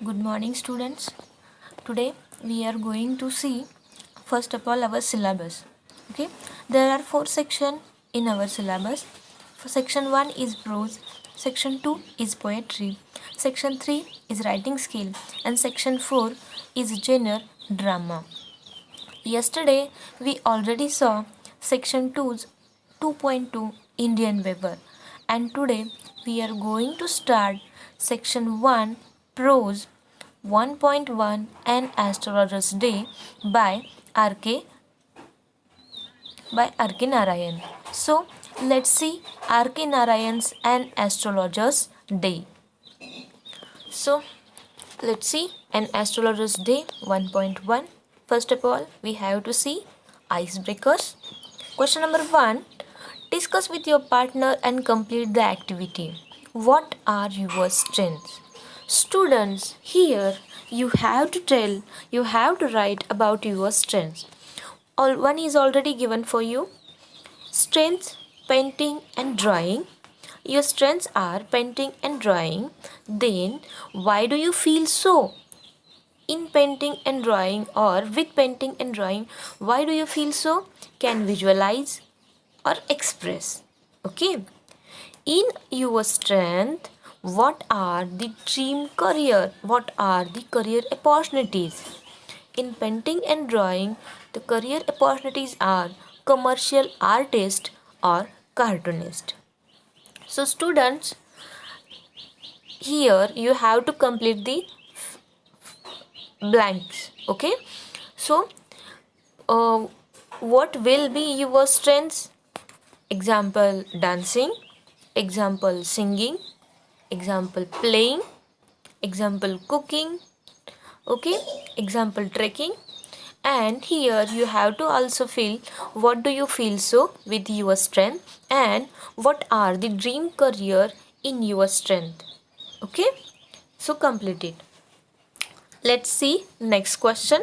Good morning, students. Today we are going to see first of all our syllabus. Okay, there are four sections in our syllabus. For section 1 is prose, section 2 is poetry, section 3 is writing skill, and section 4 is genre drama. Yesterday we already saw section 2's 2.2 Indian Weather, and today we are going to start section 1 prose 1.1 An Astrologer's Day by R.K. Narayan. So let's see R.K. Narayan's An Astrologer's Day. So let's see An Astrologer's Day 1.1. First of all, we have to see icebreakers. Question number 1. Discuss with your partner and complete the activity. What are your strengths? Students, here you have to write about your strengths. One is already given for you. Strengths, painting and drawing. Your strengths are painting and drawing. Then, why do you feel so? In painting and drawing or with painting and drawing, why do you feel so? Can visualize or express. Okay. In your strength, what are the dream career? What are the career opportunities? In painting and drawing, the career opportunities are commercial artist or cartoonist. So students, here you have to complete the blanks. Okay. So what will be your strengths? Example dancing, example singing, example playing, example cooking, okay, example trekking. And here you have to also feel what do you feel so with your strength and what are the dream career in your strength. Okay, so complete it. Let's see next question.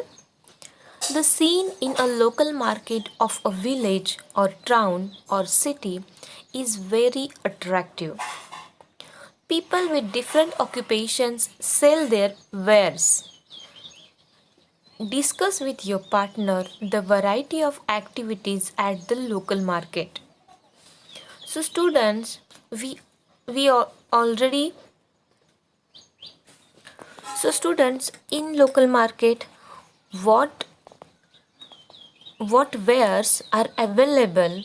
The scene in a local market of a village or town or city is very attractive. People with different occupations sell their wares. Discuss with your partner the variety of activities at the local market. So students, we are already so students, in local market, what wares are available?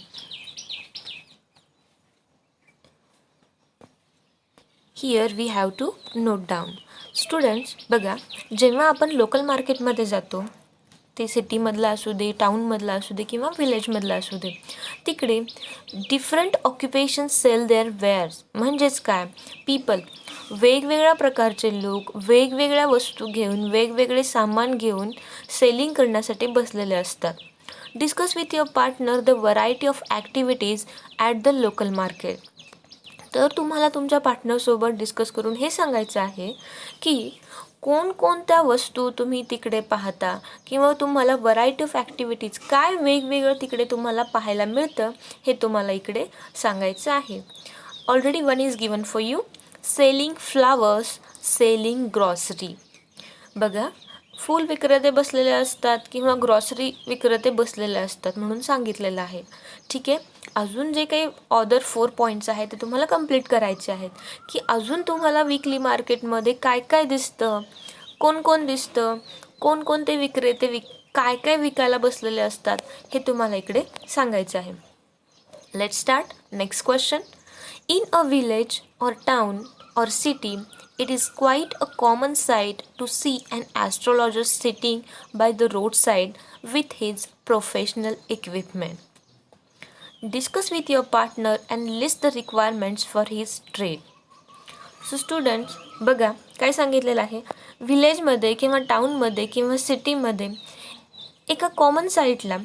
Here we have to note down. Students बघा, जेव्हा आपण local मार्केटमध्ये जातो, ते सिटीमधलं असू दे, टाऊनमधलं असू दे किंवा विलेजमधलं असू दे, तिकडे डिफरंट ऑक्युपेशन्स सेल देअर वेअर्स. म्हणजेच काय, पीपल वेगवेगळ्या प्रकारचे लोक वेगवेगळ्या वस्तू घेऊन वेगवेगळे सामान घेऊन सेलिंग करण्यासाठी बसलेले असतात. Discuss with your partner the variety of activities at the local market. तर तुम्हाला तुमच्या पार्टनरसोबत डिस्कस करून हे सांगायचं आहे की कोणकोणत्या वस्तू तुम्ही तिकडे पाहता किंवा तुम्हाला व्हरायटी ऑफ ॲक्टिव्हिटीज काय वेगवेगळं तिकडे तुम्हाला पाहायला मिळतं हे तुम्हाला इकडे सांगायचं आहे. Already one is given for you. Selling flowers, selling grocery. बघा, फूल विक्रेते बसलेले असतात किंवा ग्रॉसरी विक्रेते बसलेले असतात म्हणून सांगितलेलं आहे. ठीक आहे. अजून जे काही अदर 4 पॉईंट्स आहेत ते तुम्हाला कंप्लीट करायचे आहेत की अजून तुम्हाला वीकली मार्केटमध्ये काय काय दिसतं, कोण दिसतं, कोणकोणते विक्रेते काय काय विकायला बसलेले असतात हे तुम्हाला इकडे सांगायचं आहे. Let's start. Next question. In a village और town or city, it is quite a common sight to see an astrologer sitting by the roadside with his professional equipment. Discuss with your partner and list the requirements for his trade. So students बघा काय सांगितलेलं आहे. विलेजमध्ये किंवा टाऊनमध्ये किंवा सिटीमध्ये एका common साईडला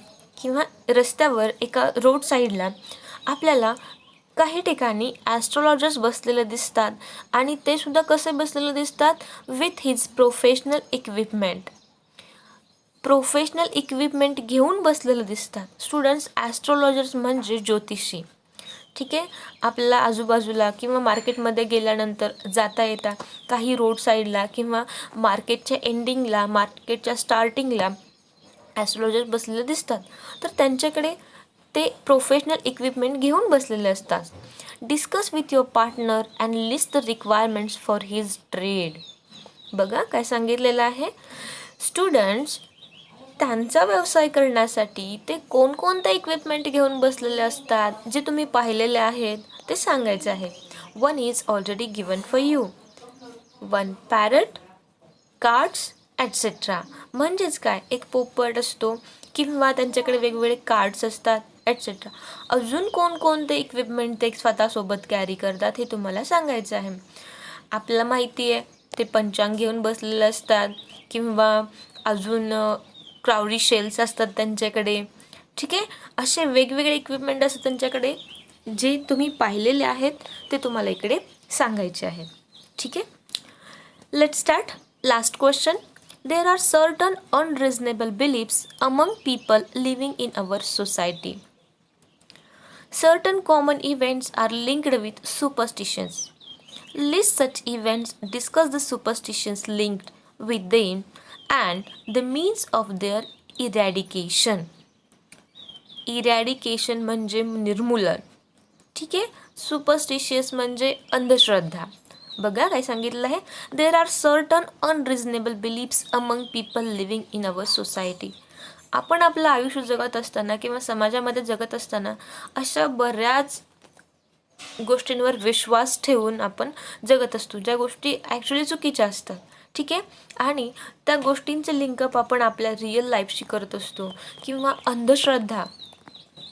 किंवा रस्त्यावर एका रोड साईडला आपल्याला काही ठिकाणी ॲस्ट्रोलॉजर्स बसलेले दिसतात आणि ते सुद्धा कसे बसलेले दिसतात, विथ हिज प्रोफेशनल इक्विपमेंट. घेऊन बसलेलं दिसतात. स्टुडंट्स, ॲस्ट्रोलॉजर्स म्हणजे ज्योतिषी. ठीक आहे. आपल्याला आजूबाजूला किंवा मार्केटमध्ये गेल्यानंतर जाता येता काही रोड साईडला किंवा मार्केटच्या एंडिंगला, मार्केटच्या स्टार्टिंगला ॲस्ट्रोलॉजर बसलेले दिसतात. तर त्यांच्याकडे ते प्रोफेशनल इक्विपमेंट घेऊन बसलेले असतात. Discuss with your partner and list the requirements for his trade. बघा काय सांगितलेलं आहे. स्टुडंट्स त्यांचा व्यवसाय करण्यासाठी ते कोणकोणते इक्विपमेंट घेऊन बसलेले असतात जे तुम्ही पाहिलेले आहेत ते सांगायचे आहे. One is already given for you. One parrot, cards ॲटसेट्रा. म्हणजेच काय, एक पोपट असतो किंवा त्यांच्याकडे वेगवेगळे कार्ड्स असतात ॲटसेट्रा. अजून कोणकोणते इक्विपमेंट ते स्वतःसोबत कॅरी करतात हे तुम्हाला सांगायचं आहे. आपल्याला माहिती आहे ते पंचांग घेऊन बसलेले असतात किंवा अजून क्राउडी शेल्स असतात त्यांच्याकडे. ठीक आहे. असे वेगवेगळे इक्विपमेंट असतात त्यांच्याकडे जे तुम्ही पाहिलेले आहेत ते तुम्हाला इकडे सांगायचे आहेत. ठीक आहे. Let's start. Last question. There are certain unreasonable beliefs among people living in our society. Certain common events are linked with superstitions. List such events, discuss the superstitions linked with them and the means of their eradication. Eradication म्हणजे निर्मूलन. ठीक आहे. Superstitious म्हणजे अंधश्रद्धा. बघा काय सांगितलं आहे. There are certain unreasonable beliefs among people living in our society. आपण आपलं आयुष्य जगत असताना किंवा समाजामध्ये जगत असताना अशा बऱ्याच गोष्टींवर विश्वास ठेवून आपण जगत असतो ज्या गोष्टी ॲक्च्युली चुकीच्या असतात. ठीक आहे. आणि त्या गोष्टींचे लिंकअप आपण आपल्या रिअल लाईफशी करत असतो किंवा अंधश्रद्धा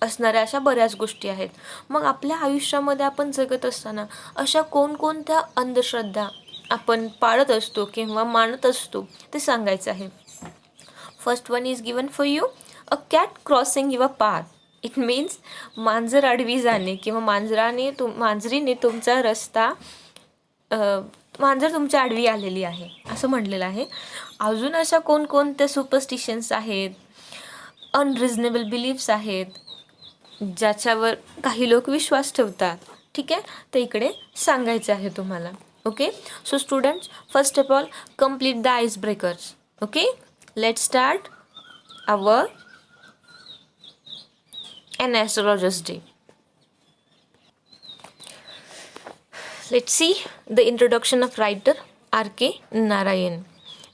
असणाऱ्या अशा बऱ्याच गोष्टी आहेत. मग आपल्या आयुष्यामध्ये आपण जगत असताना अशा कोणकोणत्या अंधश्रद्धा आपण पाळत असतो किंवा मानत असतो ते सांगायचं आहे. First one is given for you. A cat crossing your path. It means मांजर आडवी जाणे किंवा मांजरीने तुमचा रस्ता मांजर तुमच्या आडवी आलेली आहे असं म्हटलेलं आहे. अजून अशा कोणकोणत्या सुपरस्टिशन्स आहेत, अनरिझनेबल बिलीफ्स आहेत ज्याच्यावर काही लोक विश्वास ठेवतात. ठीक आहे. ते इकडे सांगायचं आहे तुम्हाला. Okay. So students, first of all complete the ice breakers. Okay. Let's start our an astrologer's day. Let's see the introduction of writer R.K. Narayan.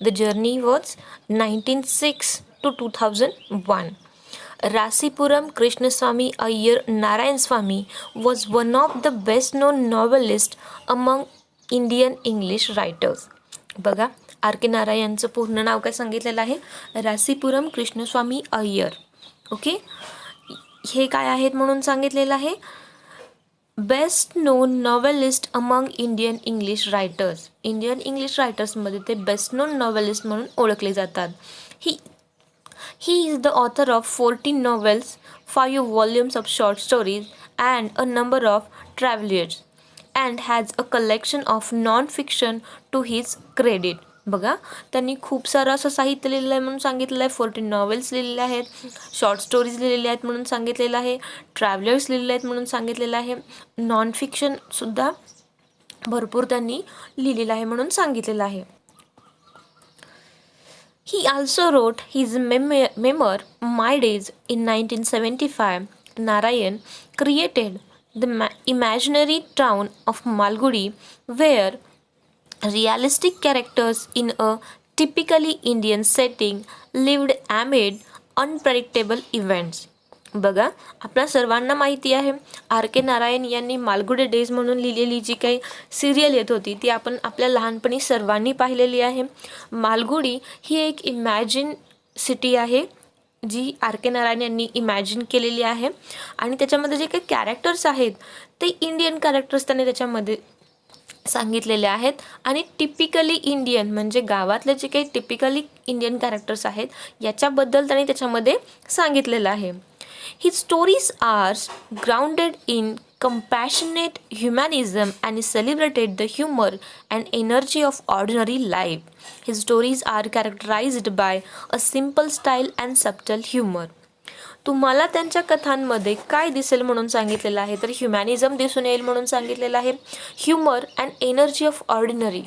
The journey was 1906 to 2001. Rasipuram Krishnaswamy Iyer Narayan Swamy was one of the best known novelists among Indian English writers. बघा R K नारायणचं पूर्ण नाव काय सांगितलेलं आहे. Rasipuram Krishnaswami Iyer. Okay. हे काय आहेत म्हणून सांगितलेलं आहे. Best known novelist among Indian English writers. Indian English रायटर्समध्ये ते बेस्ट नोन नॉवेलिस्ट म्हणून ओळखले जातात. He is the author of 14 novels, 5 volumes of short stories and a number of travelers and has a collection of non-fiction to his credit. बघा त्यांनी खूप सारं असं साहित्य लिहिलेलं आहे म्हणून सांगितलेलं आहे. 14 novels लिहिलेले आहेत, शॉर्ट स्टोरीज लिहिलेले आहेत म्हणून सांगितलेलं आहे, ट्रॅव्हलर्स लिहिलेले आहेत म्हणून सांगितलेलं आहे, नॉन फिक्शनसुद्धा भरपूर त्यांनी लिहिलेलं आहे म्हणून सांगितलेलं आहे. He also wrote his memoir My Days in 1975. Narayan created the imaginary town of Malgudi where realistic characters in a typically Indian setting lived amid unpredictable events. बघा आपल्या सर्वांना माहिती आहे आर के नारायण यांनी मालगुडी डेज म्हणून लिहिलेली जी काही सिरियल येत होती ती आपण आपल्या लहानपणी सर्वांनी पाहिलेली आहे. मालगुडी ही एक इमॅजिन सिटी आहे जी आर के नारायण यांनी इमॅजिन केलेली आहे आणि त्याच्यामध्ये जे काही कॅरेक्टर्स आहेत ते इंडियन कॅरेक्टर्स त्यांनी त्याच्यामध्ये सांगितलेले आहेत आणि टिपिकली इंडियन म्हणजे गावातले जे काही टिपिकली इंडियन कॅरेक्टर्स आहेत याच्याबद्दल त्यांनी त्याच्यामध्ये सांगितलेलं आहे. His stories are grounded in compassionate humanism and celebrated the humor and energy of ordinary life. His stories are characterized by a simple style and subtle humor. तुम्हाला त्यांच्या कथांमध्ये काय दिसेल म्हणून सांगितलेलं आहे, तर ह्युमॅनिझम दिसून येईल म्हणून सांगितलेलं आहे. Humour and energy of ordinary,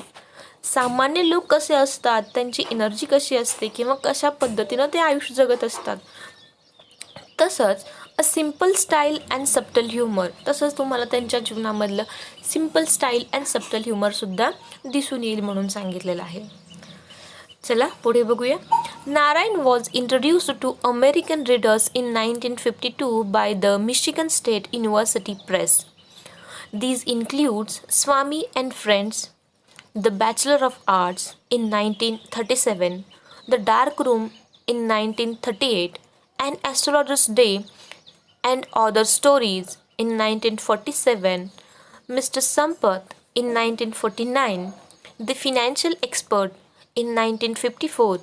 सामान्य लोक कसे असतात, त्यांची एनर्जी कशी असते किंवा कशा पद्धतीनं ते आयुष्य जगत असतात. तसंच a simple style and subtle humour, तसंच तुम्हाला त्यांच्या जीवनामधलं सिम्पल स्टाईल अँड सबटल ह्युमरसुद्धा दिसून येईल म्हणून सांगितलेलं आहे. चला पुढे बघूया. Narayan was introduced to American readers in 1952 by the Michigan State University Press. These includes Swami and Friends, The Bachelor of Arts in 1937, The Dark Room in 1938, and Astrologer's Day and Other Stories in 1947, Mr. Sampath in 1949, The Financial Expert in 1954,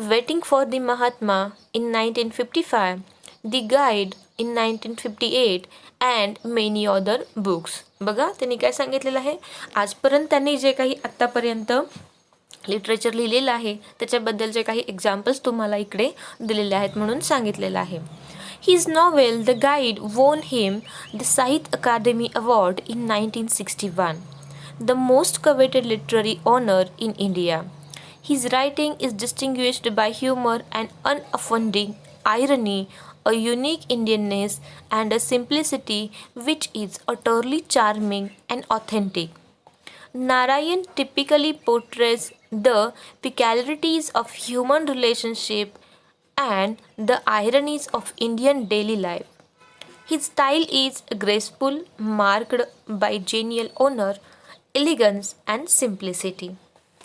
Waiting for the Mahatma in 1955, The Guide in 1958 and many other books. बघा त्यांनी काय सांगितलेलं आहे, आजपर्यंत त्यांनी जे काही आत्तापर्यंत लिटरेचर लिहिलेलं आहे त्याच्याबद्दलचे काही एक्झाम्पल्स तुम्हाला इकडे दिलेले आहेत म्हणून सांगितलेलं आहे. हिज नॉवेल द गाईड वोन him the Sahitya Akademi award in 1961, the most coveted literary honour in India. His writing is distinguished by humor and unoffending irony, a unique Indianness, and a simplicity which is utterly charming and authentic. Narayan typically portrays the peculiarities of human relationship and the ironies of Indian daily life. His style is graceful, marked by genial honor, elegance, and simplicity.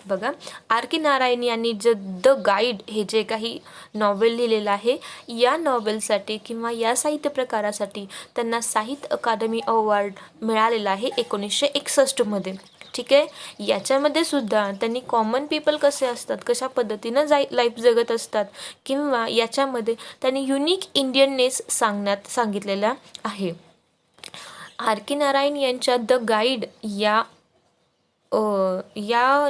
बघा R के नारायण यांनी the guide हे जे काही novel लिहिलेलं आहे, या नॉवेलसाठी किंवा या साहित्य प्रकारासाठी त्यांना साहित्य अकादमी अवॉर्ड मिळालेला आहे 1961 ठीक आहे. याच्यामध्ये सुद्धा त्यांनी कॉमन पीपल कसे असतात, कशा पद्धतीनं लाईफ जगत असतात किंवा याच्यामध्ये त्यांनी युनिक इंडियननेस सांगितलेला आहे. आर के नारायण यांच्या द गाईड या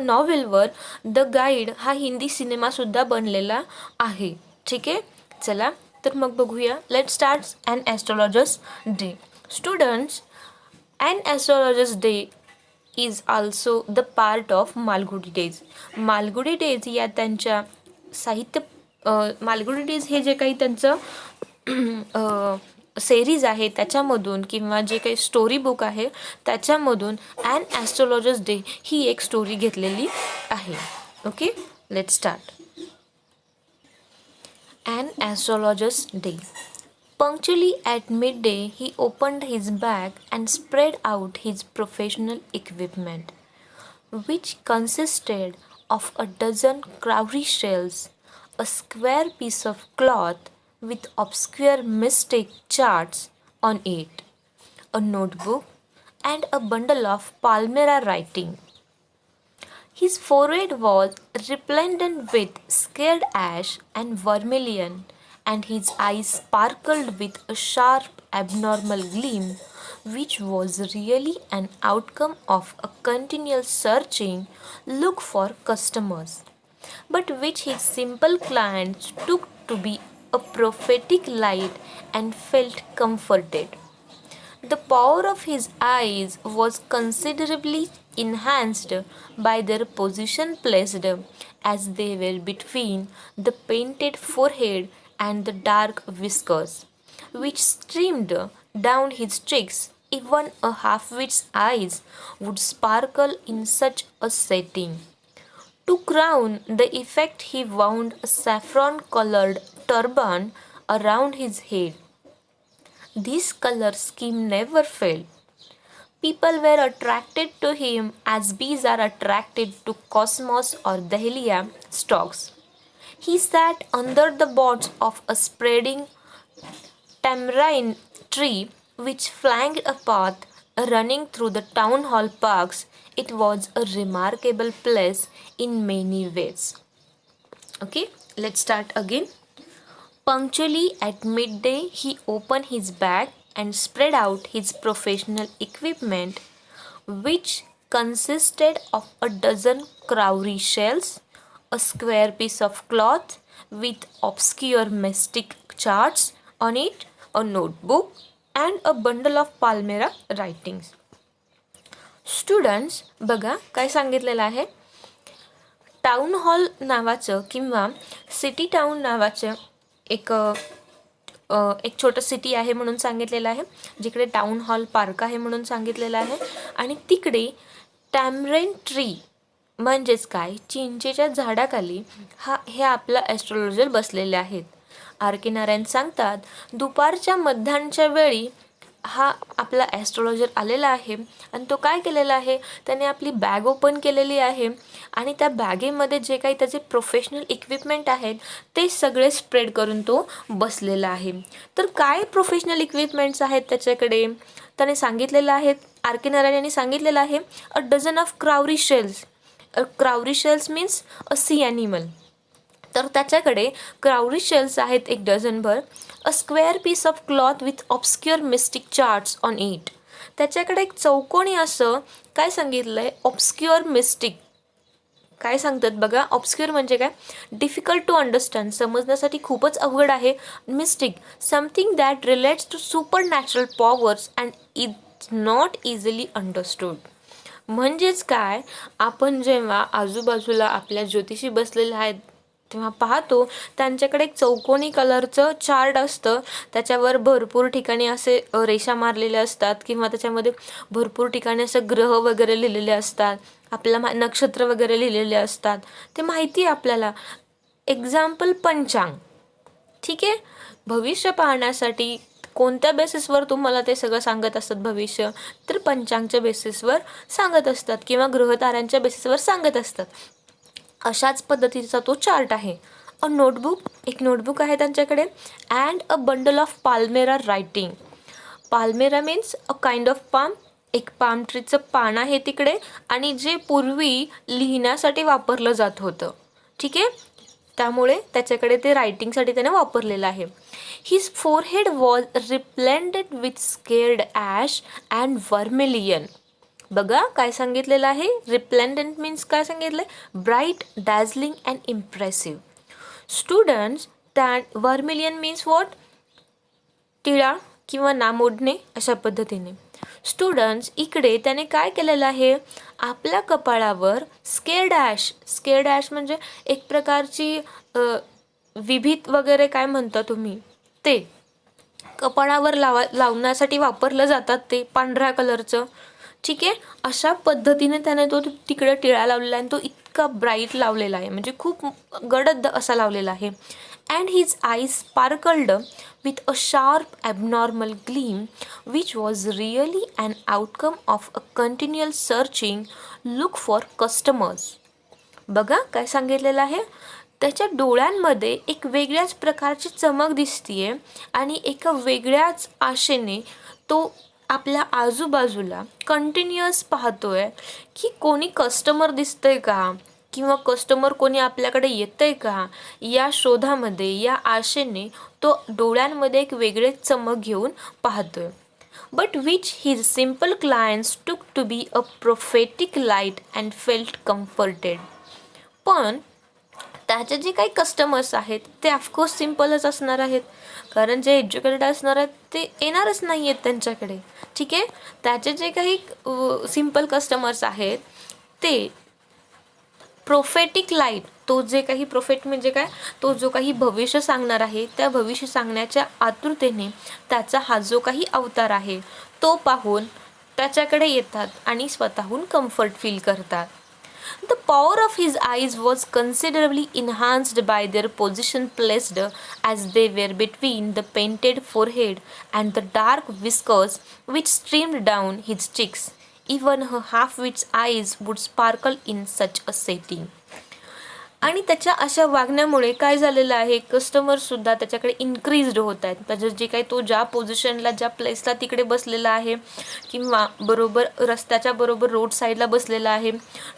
नॉव्हेलवर द गाईड हा हिंदी सिनेमासुद्धा बनलेला आहे. ठीक आहे. चला तर मग बघूया. Let start and astrologers day. Students, and astrologers day is also the part of Malgudi days. Malgudi days या त्यांच्या मालगुडी डेज हे जे काही त्यांचं सेरीज आहे त्याच्यामधून किंवा जे काही स्टोरी बुक आहे त्याच्यामधून ॲन ॲस्ट्रॉलॉजर्स डे ही एक स्टोरी घेतलेली आहे. Okay, let start. An astrologer's day. Punctually at midday, he opened his bag and spread out his professional equipment, which consisted of a dozen cowrie shells, a square piece of cloth with obscure mystic charts on it, a notebook, and a bundle of Palmyra writing. His forehead was resplendent with scared ash and vermilion, and his eyes sparkled with a sharp, abnormal gleam, which was really an outcome of a continual searching look for customers, but which his simple clients took to be a prophetic light and felt comforted. The power of his eyes was considerably enhanced by their position placed as they were between the painted forehead and the dark whiskers, which streamed down his cheeks. Even a half-wit's eyes would sparkle in such a setting. To crown the effect, he wound a saffron-colored turban around his head. This color scheme never failed. People were attracted to him as bees are attracted to cosmos or dahlia stalks. He sat under the boughs of a spreading tamarind tree which flanked a path running through the town hall parks. It was a remarkable place in many ways. Okay, let's start again. Punctually at midday, he opened his bag and spread out his professional equipment, which consisted of a dozen cowrie shells, a square piece of cloth with obscure mystic charts on it a notebook and a bundle of palmyra writings. Students बघा काय सांगितलेलं आहे. Town hall नावाचं किंवा city town नावाचं एक छोटं city आहे म्हणून सांगितलेलं आहे, जिकडे टाउन हॉल पार्क आहे म्हणून सांगितलेलं आहे. आणि तिकडे टॅमरेन ट्री म्हणजेच काय, चिंचेच्या झाडाखाली हे आपलं ॲस्ट्रॉलॉजर बसलेले आहेत. आर्किनारायण सांगतात दुपारच्या मध्याह्नच्या वेळी हा आपला ॲस्ट्रॉलॉजर आलेला आहे आणि तो काय केलेला आहे, त्याने आपली बॅग ओपन केलेली आहे आणि त्या बॅगेमध्ये जे काही त्याचे प्रोफेशनल इक्विपमेंट आहेत ते सगळे स्प्रेड करून तो बसलेला आहे. तर काय प्रोफेशनल इक्विपमेंट्स आहेत त्याच्याकडे, त्याने सांगितलेलं आहे, आर्किनारायण यांनी सांगितलेलं आहे अ dozen of क्राउरी shells. क्राउरी shells means a C animal. तर त्याच्याकडे क्राउरी शेल्स आहेत एक डझनभर. A square piece of cloth with ऑब्स्क्युअर mistake charts on it. त्याच्याकडे एक चौकोनी असं काय सांगितलं आहे, ऑब्स्क्युअर मिस्टिक. काय सांगतात बघा, ऑब्स्क्युअर म्हणजे काय, डिफिकल्ट टू अंडरस्टँड, समजण्यासाठी खूपच अवघड आहे. Mystic something that relates to supernatural powers and it's not easily understood. म्हणजेच काय, आपण जेव्हा आजूबाजूला आपल्या ज्योतिषी बसलेले आहेत तेव्हा पाहतो त्यांच्याकडे एक चौकोनी कलरचं चार्ट असतं, त्याच्यावर भरपूर ठिकाणी असे रेषा मारलेल्या असतात किंवा त्याच्यामध्ये भरपूर ठिकाणी असं ग्रह वगैरे लिहिलेले असतात, आपल्याला नक्षत्र वगैरे लिहिलेले असतात, ते माहिती आहे आपल्याला. एक्झाम्पल पंचांग. ठीक आहे, भविष्य पाहण्यासाठी कोणत्या बेसिसवर तुम्हाला ते सगळं सांगत असतात भविष्य, तर पंचांगच्या बेसिसवर सांगत असतात किंवा ग्रहताऱ्यांच्या बेसिसवर सांगत असतात. अशाच पद्धतीचा तो चार्ट आहे. अ नोटबुक, एक नोटबुक आहे त्यांच्याकडे. And a bundle of palmyra writing. Palmyra means a kind of palm, एक पाम ट्रीचं पान आहे तिकडे आणि जे पूर्वी लिहिण्यासाठी वापरलं जात होतं. ठीक आहे, त्यामुळे त्याच्याकडे ते रायटिंगसाठी त्याने वापरलेलं आहे. His forehead was resplendent with sacred ash and vermilion. बघा काय सांगितलेलं आहे, रिप्लेंडंट मीन्स काय सांगितलं आहे, bright, dazzling and impressive. Students, that vermilion means what, टिळा किंवा नामोडणे अशा पद्धतीने. स्टुडंट्स इकडे त्याने काय केलेलं आहे, आपल्या कपाळावर स्केर्ड ॲश, स्केर्ड ॲश म्हणजे एक प्रकारची विभीत वगैरे काय म्हणता तुम्ही, ते कपाळावर लावण्यासाठी वापरलं जातात, ते पांढऱ्या कलरचं. ठीक आहे, अशा पद्धतीने त्याने तो तिकडे टिळा लावलेला आहे आणि तो इतका ब्राईट लावलेला आहे, म्हणजे खूप गडद असा लावलेला आहे. And his eyes sparkled with a sharp abnormal gleam which was really an outcome of a continual searching look for customers. बघा काय सांगितलेलं आहे, त्याच्या डोळ्यांमध्ये एक वेगळ्याच प्रकारची चमक दिसतीये आणि एका वेगळ्याच आशेने तो आपल्या आजूबाजूला कंटिन्युअस पाहतोय की कोणी कस्टमर दिसतंय का किंवा कस्टमर कोणी आपल्याकडे येतंय का, या शोधामध्ये, या आशेने तो डोळ्यांमध्ये एक वेगळे चमक घेऊन पाहतोय. But which his simple clients took to be a prophetic light and felt comforted. पण त्याचे जे काही कस्टमर्स आहेत ते ऑफकोर्स सिम्पलच असणार आहेत, कारण जे एज्युकेटेड असणार आहेत ते येणारच नाही आहेत त्यांच्याकडे. ठीक आहे, त्याचे जे काही सिम्पल कस्टमर्स आहेत ते प्रोफेटिक लाईट, तो जे काही प्रोफेट म्हणजे काय, तो जो काही भविष्य सांगणार आहे त्या भविष्य सांगण्याच्या आतुरतेने त्याचा हा जो काही अवतार आहे तो पाहून त्याच्याकडे येतात आणि स्वतःहून कम्फर्ट फील करतात. The power of his eyes was considerably enhanced by their position placed as they were between the painted forehead and the dark whiskers which streamed down his cheeks. Even her half-wit's eyes would sparkle in such a setting. आणि त्याच्या अशा वागण्यामुळे काय झालेलं आहे, कस्टमरसुद्धा त्याच्याकडे increased होत आहेत. त्याचं जे काही तो ज्या पोझिशनला, ज्या प्लेसला तिकडे बसलेला आहे किंवा बरोबर रस्त्याच्या बरोबर रोड साईडला बसलेला आहे,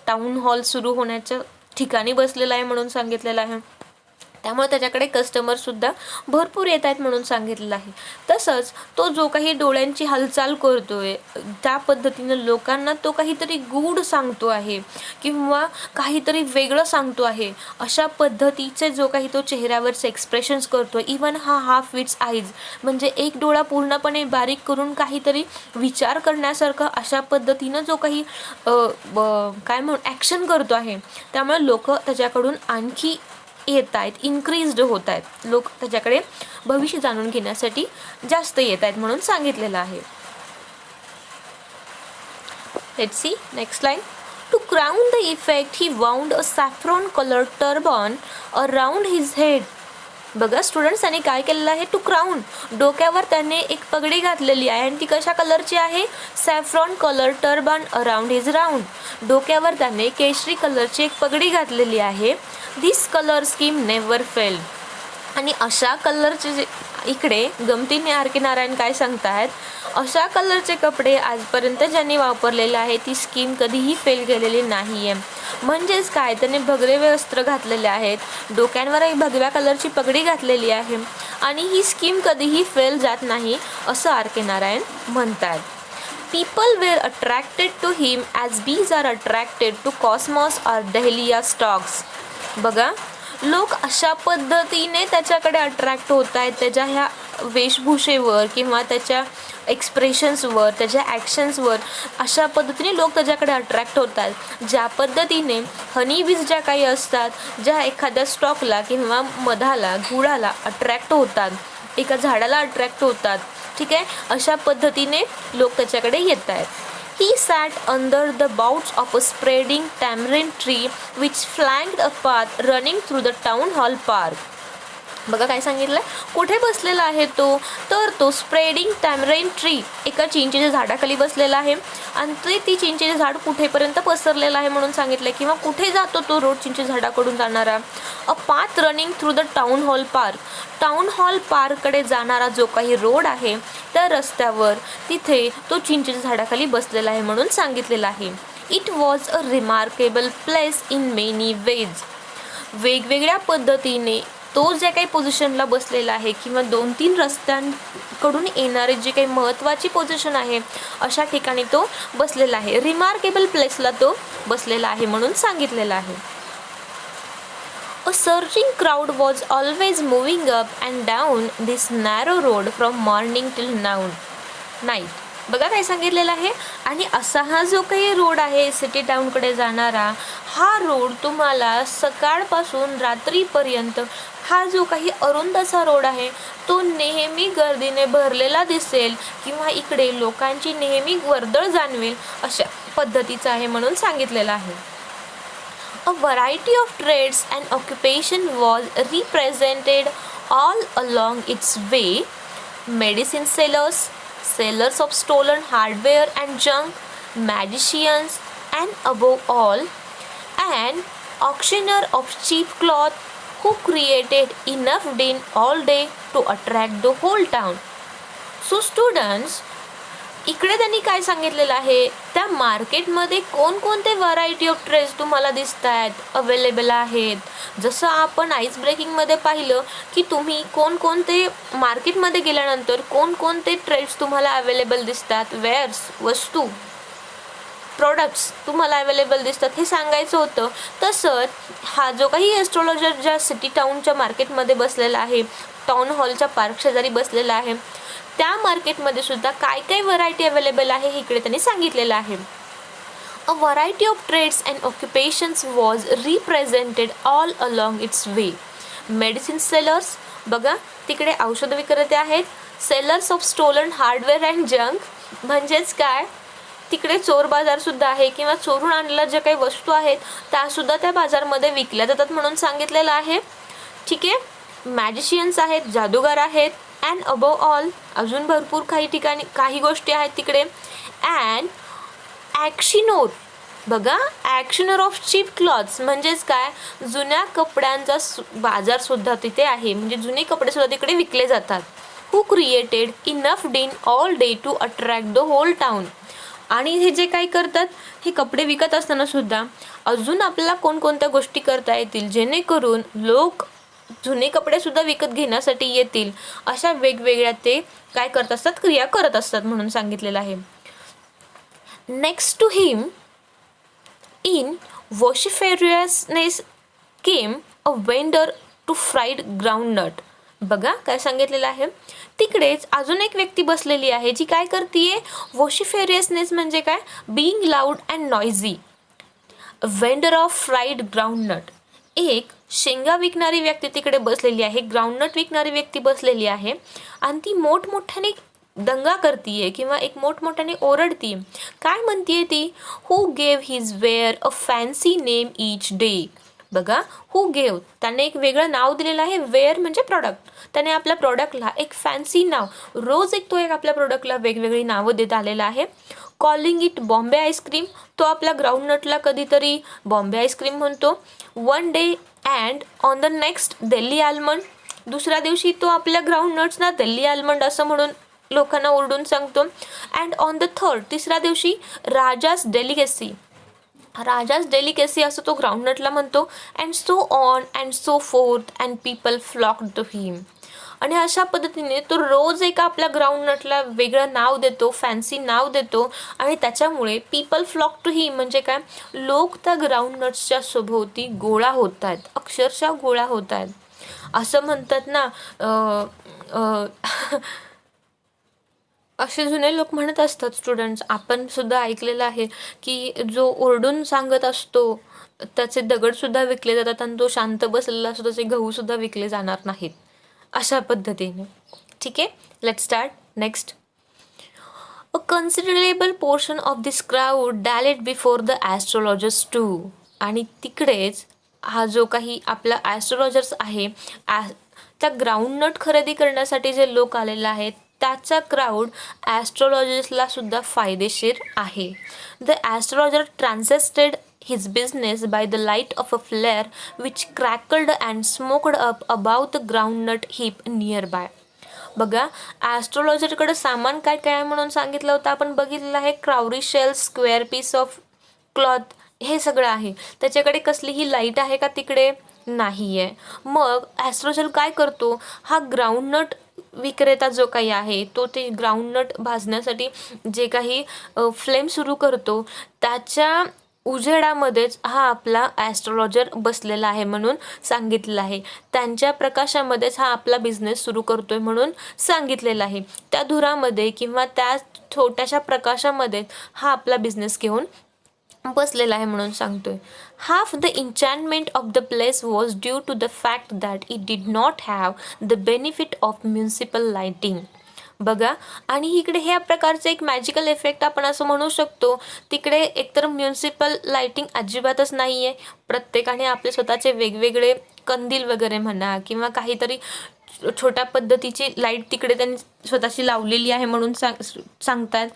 टाउन हॉल सुरू होण्याच्या ठिकाणी बसलेला आहे म्हणून सांगितलेलं आहे, त्यामुळे त्याच्याकडे कस्टमरसुद्धा भरपूर येत आहेत म्हणून सांगितलेलं आहे. तसंच तो जो काही डोळ्यांची हालचाल करतोय त्या पद्धतीनं लोकांना तो काहीतरी गूढ सांगतो आहे किंवा काहीतरी वेगळं सांगतो आहे, अशा पद्धतीचे जो काही तो चेहऱ्यावरचे एक्सप्रेशन्स करतो. इवन हा हाफ विट्स आईज म्हणजे एक डोळा पूर्णपणे बारीक करून काहीतरी विचार करण्यासारखं अशा पद्धतीनं जो काही काय म्हणून ॲक्शन करतो आहे, त्यामुळे लोक त्याच्याकडून आणखी येत आहेत, इन्क्रीज्ड होत आहेत. लोक त्याच्याकडे भविष्य जाणून घेण्यासाठी जास्त येत आहेत म्हणून सांगितलेलं आहे. Let's see next line. To crown the effect he wound a saffron coloured turban around his head. बघा स्टुडंट्स, त्याने काय केलेलं आहे? टू क्राउन, डोक्यावर त्याने एक पगडी घातलेली आहे आणि ती कशा कलरची आहे? Saffron colour turban around his round. डोक्यावर त्याने केशरी कलरची एक पगडी घातलेली आहे. दिस कलर स्कीम नेव्हर फेल. आणि अशा कलरचे जे इकडे गमतीने आर के नारायण काय सांगतायत, अशा कलरचे कपडे आजपर्यंत ज्यांनी वापरलेले आहे ती स्कीम कधीही फेल गेलेली नाही आहे. म्हणजेच काय, त्याने भगवे वस्त्र घातलेले आहेत, डोक्यांवर एक भगव्या कलरची पगडी घातलेली आहे आणि ही स्कीम कधीही फेल जात नाही असं आर के नारायण म्हणतात. People were attracted to him as bees are attracted to cosmos or dahlia stalks. बघा, लोक अशा पद्धतीने त्याच्याकडे अट्रॅक्ट होत आहेत, त्याच्या ह्या वेशभूषेवर किंवा त्याच्या एक्सप्रेशन्सवर, त्याच्या ॲक्शन्सवर अशा पद्धतीने लोक त्याच्याकडे अट्रॅक्ट होत आहेत. ज्या पद्धतीने हनीबीज ज्या काही असतात, ज्या एखाद्या स्टॉकला किंवा मधाला, गुळाला अट्रॅक्ट होतात, एका झाडाला अट्रॅक्ट होतात, ठीक आहे, अशा पद्धतीने लोक त्याच्याकडे येत आहेत. He sat under the boughs of a spreading tamarind tree which flanked a path running through the town hall park. बघा काय सांगितलं, कुठे बसलेला आहे तो? तर तो स्प्रेडिंग टॅमरेन ट्री, एका चिंचेच्या झाडाखाली बसलेला आहे आणि ती चिंचेचे झाड कुठेपर्यंत पसरलेलं आहे म्हणून सांगितलं, किंवा कुठे जातो तो रोड चिंचे झाडाकडून जाणारा? A path running through the town hall park. Town hall पार्ककडे जाणारा जो काही रोड आहे त्या रस्त्यावर तिथे तो चिंचेच्या झाडाखाली बसलेला आहे म्हणून सांगितलेलं आहे. It was a remarkable place in many ways. वेगवेगळ्या पद्धतीने तो जे काही पोझिशनला बसलेला आहे किंवा 2-3 रस्त्यांकडून येणारे जे काही महत्त्वाची पोझिशन आहे अशा ठिकाणी तो बसलेला आहे. रिमार्केबल प्लेसला तो बसलेला आहे म्हणून सांगितलेलं आहे. A searching crowd was always moving up and down this narrow road from morning till night. बघा काय सांगितलेलं आहे. आणि असा हा जो काही रोड आहे सिटी टाउनकडे जाणारा, हा रोड तुम्हाला सकाळपासून रात्रीपर्यंत हा जो काही अरुंद असा रोड आहे तो नेहमी गर्दीने भरलेला दिसेल किंवा इकडे लोकांची नेहमी वर्दळ जाणवेल अशा पद्धतीचा आहे म्हणून सांगितलेलं आहे. A variety of trades and occupation was represented all along its way. Medicine sellers, sellers of stolen hardware and junk, magicians, and above all, an auctioneer of cheap cloth who created enough din all day to attract the whole town. So students, इकडे त्यांनी काय सांगितलेलं आहे, त्या मार्केटमध्ये कोणकोणते variety of trades तुम्हाला दिसत आहेत अवेलेबल आहेत. जसं आपण आईस ब्रेकिंगमध्ये पाहिलं की तुम्ही कोणकोणते मार्केटमध्ये गेल्यानंतर कोणकोणते ट्रेड्स तुम्हाला अवेलेबल दिसतात, वेअर्स, वस्तू, प्रोडक्ट्स तुम्हाला अवेलेबल दिसतात हे सांगायचं होतं. तसंच हा जो काही एस्ट्रॉलॉजर ज्या सिटी टाउनच्या मार्केटमध्ये बसलेला आहे, टाउन हॉलच्या पार्क शेजारी बसलेला आहे, त्या मार्केटमध्ये सुद्धा काय काय व्हरायटी अवेलेबल आहे हे इकडे त्यांनी सांगितलेलं आहे. A variety of trades and occupations was represented all along its way. Medicine sellers, बघा तिकडे औषध विक्रेते आहेत. Sellers of stolen hardware and junk, म्हणजेच काय, तिकडे चोर बाजारसुद्धा आहे किंवा चोरून आणलेल्या ज्या काही वस्तू आहेत त्यासुद्धा त्या बाजारमध्ये विकल्या जातात म्हणून सांगितलेलं आहे. ठीक आहे. मॅजिशियन्स आहेत, जादूगार आहेत. अँड अबोव ऑल, अजून भरपूर काही ठिकाणी काही गोष्टी आहेत तिकडे. अँड ॲक्शिनोर, बघा ॲक्शनर ऑफ चीप क्लॉथ्स, म्हणजेच काय, जुन्या कपड्यांचा बाजारसुद्धा तिथे आहे, म्हणजे जुने कपडेसुद्धा तिकडे विकले जातात. Who created enough din all day to attract the whole town. आणि हे जे काही करतात हे कपडे विकत असताना सुद्धा अजून आपल्याला कोणकोणत्या गोष्टी करता येतील जेणेकरून लोक जुने कपडे सुद्धा विकत घेण्यासाठी येतील अशा वेगवेगळ्या ते काय करत असतात, क्रिया करत असतात म्हणून सांगितलेलं आहे. Next to him in vociferousness came a vendor to fried groundnut. बघा काय सांगितलेलं आहे, तिकडेच अजून एक व्यक्ती बसलेली आहे जी काय करतीये, वॉशिफेरियसनेस म्हणजे काय, being loud and noisy. Vendor of fried groundnut, एक शेंगा विकणारी व्यक्ती तिकडे बसलेली आहे, ग्राउंडनट विकणारी व्यक्ती बसलेली आहे आणि ती मोठमोठ्याने दंगा करतीये किंवा एक मोठमोठ्याने ओरडतीये. काय म्हणतीये ती, हू गेव हिज वेअर अ फॅन्सी नेम ईच डे. बघा, हू गेव, त्याने एक वेगळं नाव दिलेलं आहे, वेअर म्हणजे प्रॉडक्ट, त्याने आपल्या प्रॉडक्टला एक फॅन्सी नाव, रोज एक तो एक आपल्या प्रोडक्टला वेगवेगळी नावं देत आलेला आहे. कॉलिंग इट बॉम्बे आईस्क्रीम, तो आपल्या ग्राउंडनटला कधीतरी बॉम्बे आईस्क्रीम म्हणतो. One day and on the next Delhi almond, दुसऱ्या दिवशी तो आपल्या ग्राउंडनट्सना दिल्ली आल्मंड असं म्हणून लोकांना ओरडून सांगतो. अँड ऑन द थर्ड, तिसऱ्या दिवशी राजास डेलिकेसी, राजास डेलिकेसी असं तो ग्राउंडनटला म्हणतो. And so on and so forth and people flock to him. आणि अशा पद्धतीने तो रोज एका आपल्या ग्राउंडनटला वेगळं नाव देतो, फॅन्सी नाव देतो आणि त्याच्यामुळे पीपल फ्लॉक टू हिम म्हणजे काय, लोक त्या ग्राउंडनट्सच्या सभोवती गोळा होत आहेत, अक्षरशः गोळा होत आहेत. असं म्हणतात ना, असे जुने लोक म्हणत असतात, स्टुडंट्स आपण सुद्धा ऐकलेलं आहे की जो ओरडून सांगत असतो त्याचे दगडसुद्धा विकले जातात आणि तो शांत बसलेला असतो त्याचे गहूसुद्धा विकले जाणार नाहीत, अशा पद्धतीने. ठीक आहे, let start next. A considerable portion of this crowd dallied before the astrologers too. आणि तिकडेच हा जो काही आपला ॲस्ट्रोलॉजर्स आहे, त्या ग्राउंडनट खरेदी करण्यासाठी जे लोक आलेले आहेत त्याचा क्राऊड ॲस्ट्रोलॉजर्सला सुद्धा फायदेशीर आहे. The astrologer transacted his business by the light of a flare which crackled and smoked up above the groundnut heap nearby. बघा, ॲस्ट्रोलॉजरकडे सामान काय काय आहे म्हणून सांगितलं होतं आपण बघितलेलं आहे, cowrie shells, square piece of cloth, हे सगळं आहे. त्याच्याकडे कसलीही लाईट आहे का तिकडे, नाही आहे. मग ॲस्ट्रोलॉजर काय करतो, हा ग्राउंडनट विक्रेता जो काही आहे तो ते ग्राउंडनट भाजण्यासाठी जे काही फ्लेम सुरू करतो त्याच्या उजेडामध्येच हा आपला ॲस्ट्रोलॉजर बसलेला आहे म्हणून सांगितलेलं आहे. त्यांच्या प्रकाशामध्येच हा आपला बिझनेस सुरू करतोय म्हणून सांगितलेलं आहे. त्या धुरामध्ये किंवा त्या छोट्याशा प्रकाशामध्ये हा आपला बिझनेस घेऊन बसलेला आहे म्हणून सांगतोय. Half the enchantment of the place was due to the fact that it did not have the benefit of municipal lighting. बघा, आणि इकडे ह्या प्रकारचे एक मॅजिकल इफेक्ट आपण असं म्हणू शकतो. तिकडे एकतर म्युन्सिपल लाइटिंग अजिबातच नाही आहे, प्रत्येकाने आपले स्वतःचे वेगवेगळे कंदील वगैरे म्हणा किंवा काहीतरी छोट्या पद्धतीची लाईट तिकडे त्यांनी स्वतःची लावलेली आहे म्हणून सांगतात.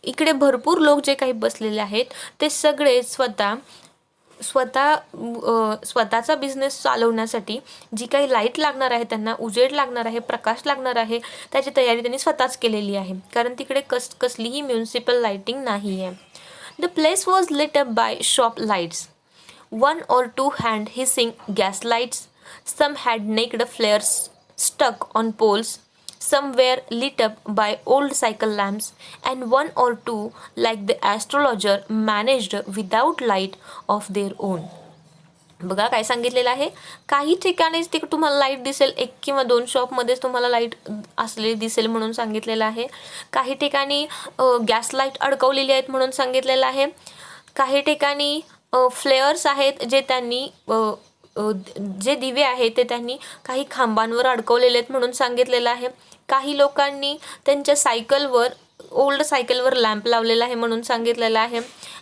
इकडे भरपूर लोक जे काही बसलेले आहेत ते सगळे स्वतःचा बिझनेस चालवण्यासाठी जी काही लाईट लागणार आहे, त्यांना उजेड लागणार आहे, प्रकाश लागणार आहे, त्याची तयारी त्यांनी स्वतःच केलेली आहे, कारण तिकडे कसलीही म्युन्सिपल लाइटिंग नाही आहे. The place was lit up by shop lights, 1 or 2 hand hissing gas lights. Some had naked flares stuck on poles. Some were lit up by old cycle lamps, and 1 or 2, like the astrologer, managed without light of their own. बघा काय सांगितलेलं आहे, काही ठिकाणीच ते तुम्हाला light दिसेल, 1 किंवा 2 शॉपमध्येच तुम्हाला लाईट असलेली दिसेल म्हणून सांगितलेलं आहे. काही ठिकाणी गॅस लाईट अडकवलेली आहेत म्हणून सांगितलेलं आहे. काही ठिकाणी फ्लेअर्स आहेत जे त्यांनी जे दिवे आहेत ते त्यांनी काही खांबांवर अडकवलेले आहेत म्हणून सांगितलेलं आहे. काही लोकांनी त्यांच्या सायकलवर, ओल्ड सायकलवर लॅम्प लावलेला आहे म्हणून सांगितलेलं आहे.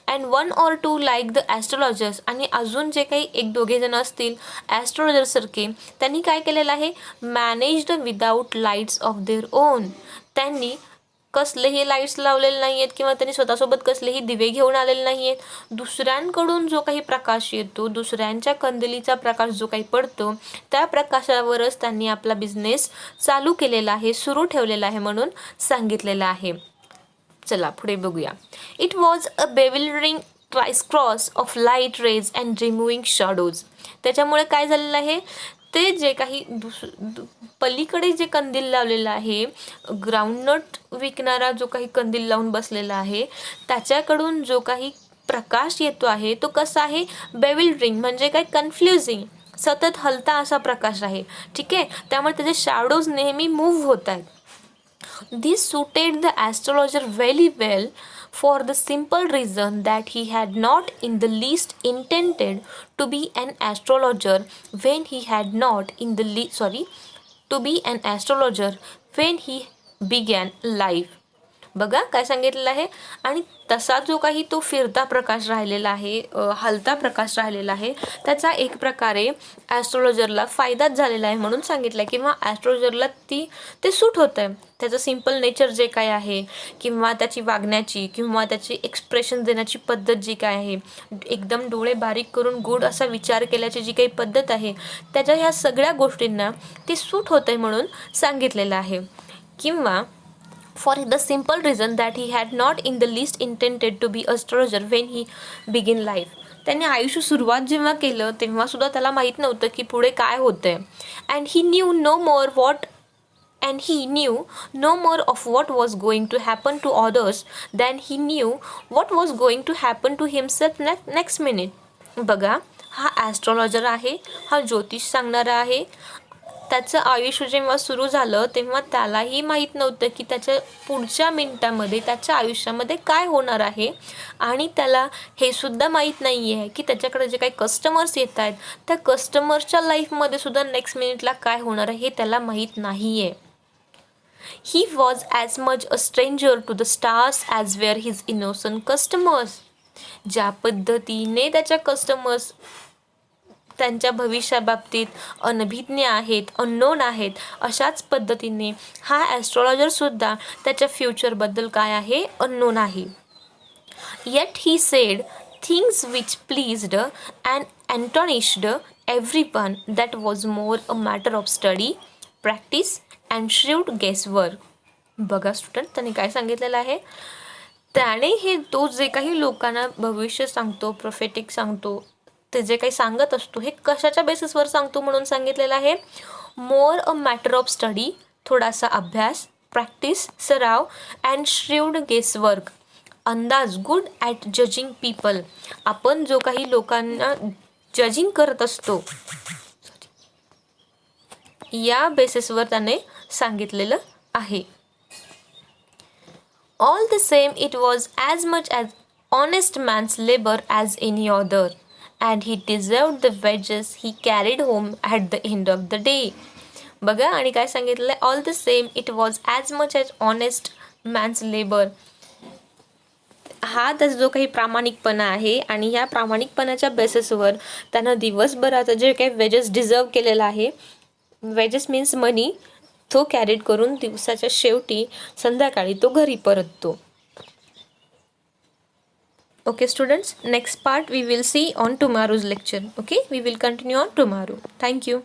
अँड 1 or 2 लाईक द ॲस्ट्रोलॉजर्स, आणि अजून जे काही 1-2 जण असतील ॲस्ट्रोलॉजरसारखे, त्यांनी काय केलेलं आहे, managed without lights of their own. त्यांनी कसलेही लाईट्स लावलेले नाही आहेत किंवा त्यांनी स्वतःसोबत कसलेही दिवे घेऊन आलेले नाही आहेत. दुसऱ्यांकडून जो काही प्रकाश येतो, दुसऱ्यांच्या कंदिलीचा प्रकाश जो काही पडतो, त्या प्रकाशावरच त्यांनी आपला बिझनेस चालू केलेला आहे, सुरू ठेवलेला आहे म्हणून सांगितलेलं आहे. चला पुढे बघूया. It was a bewildering crisscross of light rays and removing shadows. त्याच्यामुळे काय झालेलं आहे, ते जे काही पलीकडे जे कंदील लावलेलं आहे, ग्राउंडनट विकणारा जो काही कंदील लावून बसलेला आहे, त्याच्याकडून जो काही प्रकाश येतो आहे तो कसा आहे, बेविल्डरिंग म्हणजे काय, कन्फ्युजिंग, सतत हलता असा प्रकाश आहे. ठीक आहे, त्यामुळे त्याचे शॅडोज नेहमी मूव्ह होत आहेत. This suited the astrologer very well for the simple reason that he had not in the least intended to be an astrologer when he had not in the to be an astrologer when he began life. बघा काय सांगितलेलं आहे. आणि तसा जो काही तो फिरता प्रकाश राहिलेला आहे, हलता प्रकाश राहिलेला आहे, त्याचा एक प्रकारे ॲस्ट्रोलॉजरला फायदाच झालेला आहे म्हणून सांगितलं आहे, किंवा ॲस्ट्रोलॉजरला ते सूट होतं आहे. त्याचं सिम्पल नेचर जे काय आहे, किंवा त्याची वागण्याची किंवा त्याची एक्सप्रेशन देण्याची पद्धत जी काय आहे, एकदम डोळे बारीक करून गूढ असा विचार केल्याची जी काही पद्धत आहे, त्याच्या ह्या सगळ्या गोष्टींना ती सूट होतं आहे म्हणून सांगितलेलं आहे. किंवा for the simple reason that he had not in the least intended to be astrologer when he began life. त्याने आयुष्य सुरुवात जेव्हा केलं तेव्हा सुद्धा त्याला माहीत नव्हतं की पुढे काय होतंय. and he knew no more of what was going to happen to others than he knew what was going to happen to himself next minute. बघा, हा ॲस्ट्रॉलॉजर आहे, हा ज्योतिष सांगणारा आहे. त्याचं आयुष्य जेव्हा सुरू झालं तेव्हा त्यालाही माहीत नव्हतं की त्याच्या पुढच्या मिनिटामध्ये त्याच्या आयुष्यामध्ये काय होणार आहे. आणि त्याला हे सुद्धा माहीत नाही आहे की त्याच्याकडे जे काही कस्टमर्स येत आहेत त्या कस्टमर्सच्या लाईफमध्ये सुद्धा नेक्स्ट मिनिटला काय होणार आहे हे त्याला माहीत नाही आहे. He was as much a stranger to the stars as were his innocent customers. ज्या पद्धतीने त्याच्या कस्टमर्स त्यांच्या भविष्याबाबतीत अनभिज्ञ आहेत, अननोन आहेत, अशाच पद्धतीने हा ॲस्ट्रॉलॉजरसुद्धा त्याच्या फ्युचरबद्दल काय आहे, अननोन आहे. Yet he said things which pleased and astonished everyone that was more a matter of study, practice and shrewd guesswork. बघा स्टुडंट, त्याने काय सांगितलेलं आहे, त्याने तो जे काही लोकांना भविष्य सांगतो, प्रोफेटिक सांगतो, ते जे काही सांगत असतो हे कशाच्या बेसिसवर सांगतो म्हणून सांगितलेलं आहे, मोर अ मॅटर ऑफ स्टडी, थोडासा अभ्यास, प्रॅक्टिस, सराव, अँड श्रूड गेसवर्क, अंदाज, गुड ॲट जजिंग पीपल. आपण जो काही लोकांना जजिंग करत असतो या बेसिसवर त्याने सांगितलेलं आहे. All the same it was as much as honest man's labour as any other and he deserved the wages he carried home at the end of the day. बघा, आणि काय सांगितलं, all the same it was as much as honest man's labour. हा त्याचा जो काही प्रामाणिकपणा आहे आणि ह्या प्रामाणिकपणाच्या बेसिसवर त्यानं दिवसभरात जे काही वेजेस डिझर्व केलेला आहे, वेजेस मीन्स मनी, तो कॅरीड करून दिवसाच्या शेवटी संध्याकाळी तो घरी परततो. Okay students, next part we will see on tomorrow's lecture. Okay, we will continue on tomorrow. Thank you.